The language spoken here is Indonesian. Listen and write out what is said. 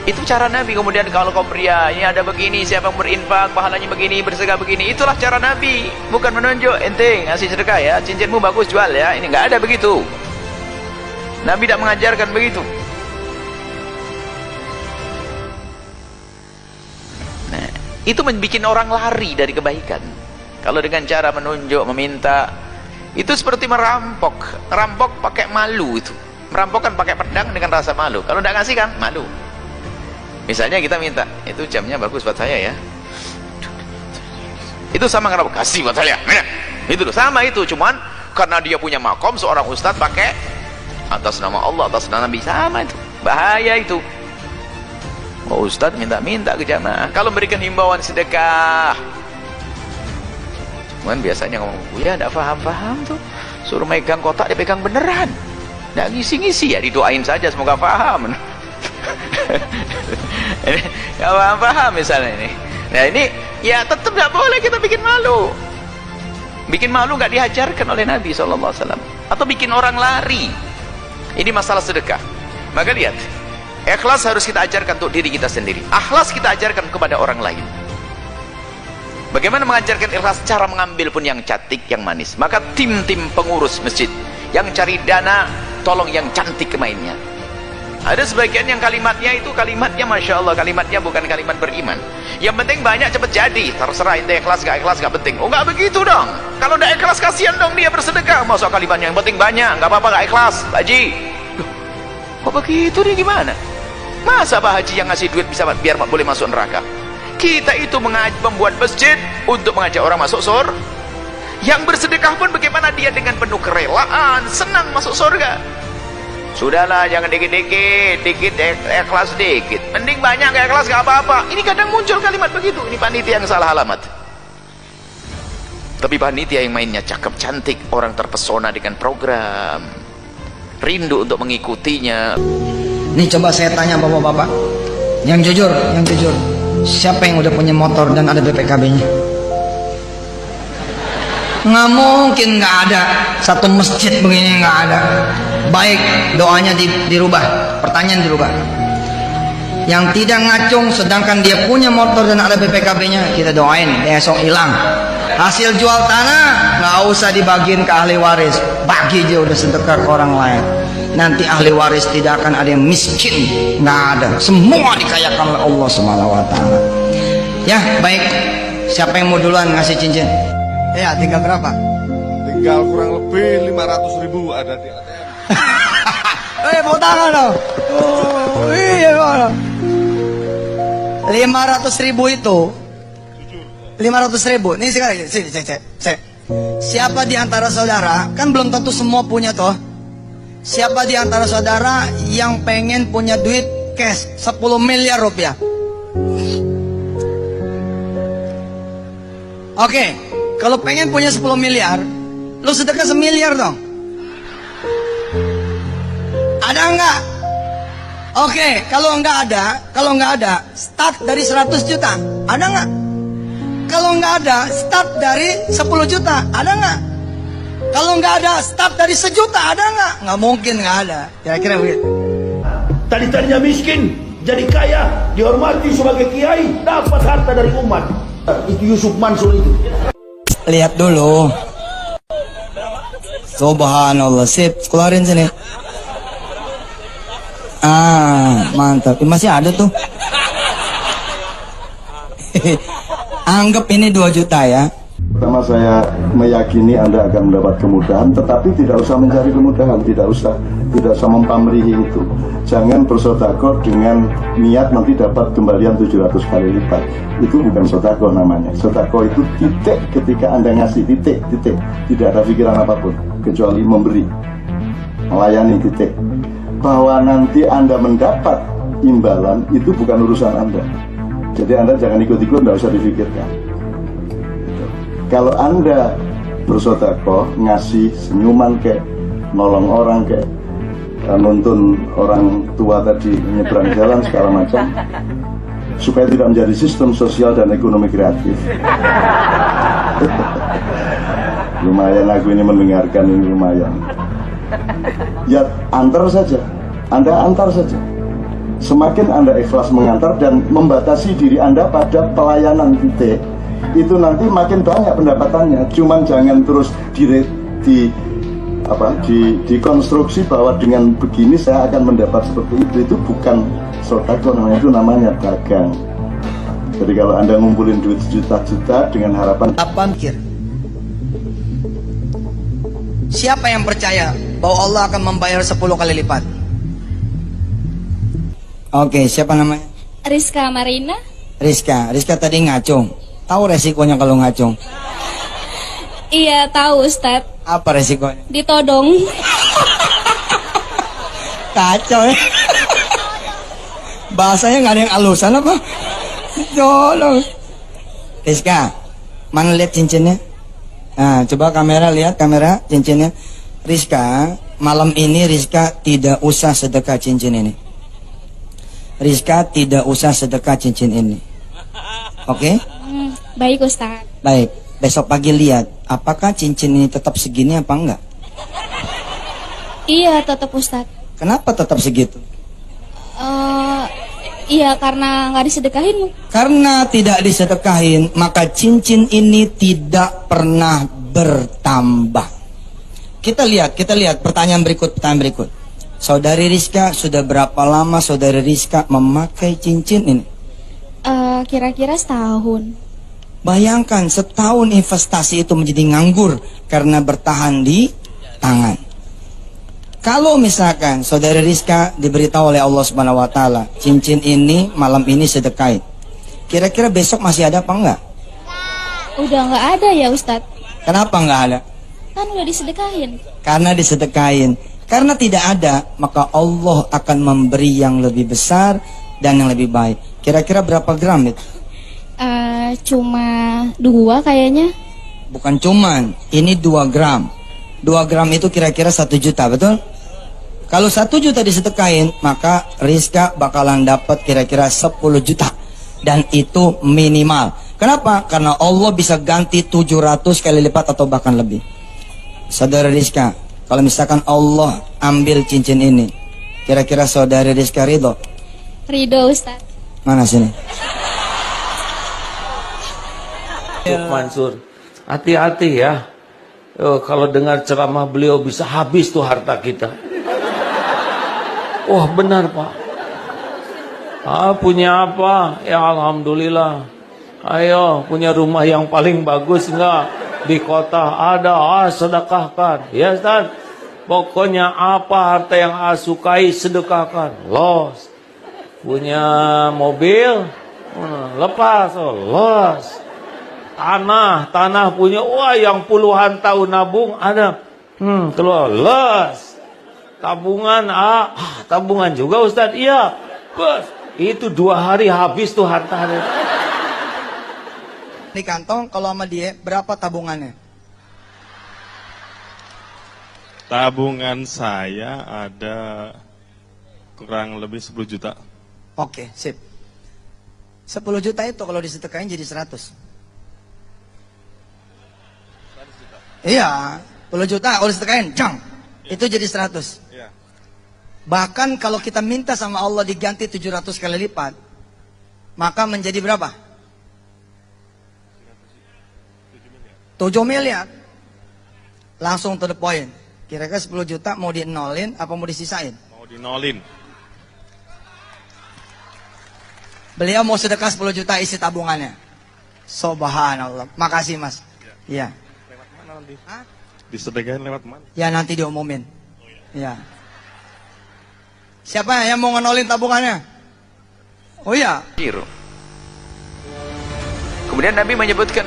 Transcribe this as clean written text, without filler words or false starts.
Itu cara Nabi. Kemudian kalau kaum pria, ini ada begini, siapa yang berinfak, pahalanya begini, bersedekah begini. Itulah cara Nabi. Bukan menunjuk, ente ngasih sedekah ya, cincinmu bagus jual ya. Ini nggak ada begitu. Nabi tidak mengajarkan begitu. Nah, itu membuat orang lari dari kebaikan. Kalau dengan cara menunjuk, meminta, itu seperti merampok. Merampok pakai malu itu. Merampok kan pakai pedang dengan rasa malu. Kalau tidak ngasih kan malu. Misalnya kita minta, itu jamnya bagus buat saya ya. Itu sama ngerampok, kasih buat saya. Itu loh, sama itu. Cuman karena dia punya makom seorang ustadz pakai atas nama Allah, atas nama Nabi, sama itu. Bahaya itu. Oh, ustadz minta-minta ke jamaah. Kalau memberikan himbauan sedekah, cuman biasanya ngomong, ya tidak paham-paham tuh. Suruh megang kotak, dia pegang beneran. Tidak ngisi-ngisi ya, didoain saja semoga paham. Ini paham misalnya ini. Nah ini ya tetap tidak boleh kita bikin malu. Bikin malu nggak diajarkan oleh Nabi SAW. Atau bikin orang lari. Ini masalah sedekah. Maka lihat, ikhlas harus kita ajarkan untuk diri kita sendiri. Ikhlas kita ajarkan kepada orang lain. Bagaimana mengajarkan ikhlas? Cara mengambil pun yang cantik, yang manis. Maka tim-tim pengurus masjid yang cari dana, tolong yang cantik mainnya. Ada sebagian yang kalimatnya itu kalimatnya Masya Allah, kalimatnya bukan kalimat beriman. Yang penting banyak cepat jadi, terserah ente ikhlas gak penting. Oh gak begitu dong. Kalau gak ikhlas kasihan dong dia bersedekah. Masuk kalimatnya yang penting banyak, gak apa-apa gak ikhlas Pak Haji. Kok begitu nih gimana? Masa Pak Haji yang ngasih duit bisa biar boleh masuk neraka? Kita itu membuat masjid untuk mengajak orang masuk surga. Yang bersedekah pun bagaimana dia dengan penuh kerelaan, senang masuk surga. Sudahlah, jangan dikit-dikit, ikhlas dikit. Mending banyak gak ikhlas gak apa-apa. Ini kadang muncul kalimat begitu. Ini panitia yang salah alamat. Tapi panitia yang mainnya cakep cantik, orang terpesona dengan program, rindu untuk mengikutinya. Nih coba saya tanya bapak-bapak, yang jujur, siapa yang udah punya motor dan ada BPKB-nya? Nggak mungkin nggak ada. Satu masjid begini nggak ada. Baik, doanya dirubah, pertanyaan dirubah. Yang tidak ngacung sedangkan dia punya motor dan ada BPKB-nya, kita doain besok hilang. Hasil jual tanah nggak usah dibagiin ke ahli waris, bagi aja udah sedekah ke orang lain. Nanti ahli waris tidak akan ada yang miskin, nggak ada, semua dikayakan oleh Allah SWT. Ya baik, siapa yang mau duluan ngasih cincin? Ya, tinggal berapa? Tinggal kurang lebih 500.000 ada di ATM. Mau tangan dong. Oh, iya dong. 500.000 itu 500.000. Nih sekali, sini cek. Siapa di antara saudara, kan belum tentu semua punya toh. Siapa di antara saudara yang pengen punya duit cash 10 miliar rupiah? Oke, kalau pengen punya 10 miliar, lu sedekah 1 miliar dong. Ada enggak? Oke, kalau enggak ada, start dari 100 juta. Ada enggak? Kalau enggak ada, start dari 10 juta. Ada enggak? Kalau enggak ada, start dari 1 juta. Ada enggak? Enggak mungkin enggak ada. Kira-kira begitu. Tadinya miskin, jadi kaya, dihormati sebagai kiai, dapat harta dari umat. Itu Yusuf Mansur itu. Lihat dulu. Subhanallah, sip, keluarin sini. Mantap. Masih ada tuh. Anggap ini 2 juta ya. Pertama saya meyakini Anda akan mendapat kemudahan, tetapi tidak usah mencari kemudahan, tidak usah mempamrihi itu. Jangan bersedekah dengan niat nanti dapat kembalian 700 kali lipat. Itu bukan sedekah namanya. Sedekah itu titik ketika Anda ngasih, titik. Tidak ada pikiran apapun kecuali memberi, melayani, titik. Bahwa nanti Anda mendapat imbalan itu bukan urusan Anda. Jadi Anda jangan ikut-ikut, tidak usah dipikirkan. Kalau Anda bersedekah, ngasih senyuman kayak nolong orang kayak nuntun orang tua tadi menyeberang jalan segala macam, supaya tidak menjadi sistem sosial dan ekonomi kreatif. Lumayan aku ini mendengarkan ini lumayan. Ya antar saja, Anda antar saja. Semakin Anda ikhlas mengantar dan membatasi diri Anda pada pelayanan titik, itu nanti makin banyak pendapatannya. Cuman jangan terus dikonstruksi bahwa dengan begini saya akan mendapat seperti itu. Itu bukan sedekah namanya, itu namanya dagang. Jadi kalau Anda ngumpulin duit juta-juta dengan harapan Apa mikir? Siapa yang percaya bahwa Allah akan membayar 10 kali lipat? Oke, siapa namanya? Rizka Marina. Rizka tadi ngacung. Tahu resikonya kalau ngacung? Iya tahu Ustadz. Apa resikonya? Ditodong. Kacau ya. Bahasanya nggak ada yang alusan apa? Tolong. Rizka, mana lihat cincinnya? Nah, coba kamera, lihat kamera cincinnya. Rizka, malam ini Rizka tidak usah sedekah cincin ini. Rizka tidak usah sedekah cincin ini. Oke? Baik Ustadz. Baik, besok pagi lihat apakah cincin ini tetap segini apa enggak? Iya tetap Ustadz. Kenapa tetap segitu? Iya karena nggak disedekahin. Karena tidak disedekahin, maka cincin ini tidak pernah bertambah. Kita lihat pertanyaan berikut. Saudari Rizka, sudah berapa lama saudari Rizka memakai cincin ini? Kira-kira setahun. Bayangkan setahun investasi itu menjadi nganggur karena bertahan di tangan. Kalau misalkan saudari Rizka diberitahu oleh Allah Subhanahu wa taala, cincin ini malam ini sedekahin. Kira-kira besok masih ada apa enggak? Udah nggak ada ya Ustadz. Kenapa enggak ada? Kan udah disedekahin. Karena disedekahin. Karena tidak ada, maka Allah akan memberi yang lebih besar dan yang lebih baik. Kira-kira berapa gram itu? Cuma 2 kayaknya. Bukan cuman, ini 2 gram. 2 gram itu kira-kira 1 juta, betul? Kalau 1 juta disedekahin, maka Rizka bakalan dapat kira-kira 10 juta. Dan itu minimal. Kenapa? Karena Allah bisa ganti 700 kali lipat atau bahkan lebih. Saudara Rizka, kalau misalkan Allah ambil cincin ini, kira-kira saudari Rizka ridho? Ridho Ustadz. Mana sini? Mansur, hati-hati ya. Kalau dengar ceramah beliau bisa habis tuh harta kita. Wah benar Pak. Punya apa? Ya Alhamdulillah. Ayo punya rumah yang paling bagus enggak? Di kota ada, sedekahkan. Ya Ustaz. Pokoknya apa harta yang sukai sedekahkan. Los. Punya mobil, lepas, los. Tanah punya, wah yang puluhan tahun nabung ada, keluar, les. Tabungan, tabungan juga Ustadz, iya, bos. Itu 2 hari habis tuh harta. Di kantong kalau sama dia berapa tabungannya? Tabungan saya ada kurang lebih 10 juta. Oke, sip. 10 juta itu kalau disedekahin jadi 100. Iya, 10 juta kalau disedekahin, jang. Itu jadi 100. Iya. Bahkan kalau kita minta sama Allah diganti 700 kali lipat, maka menjadi berapa? 7 miliar. Langsung to the point. Kira-kira 10 juta mau di-nolin apa mau disisain? Mau dinolin. Beliau mau sedekah 10 juta isi tabungannya. Subhanallah. Makasih Mas. Iya. Lewat mana nanti? Hah? Disedekahin lewat mana? Ya nanti diumumin. Ya. Siapa yang mau ngenolin tabungannya? Oh iya. Kemudian Nabi menyebutkan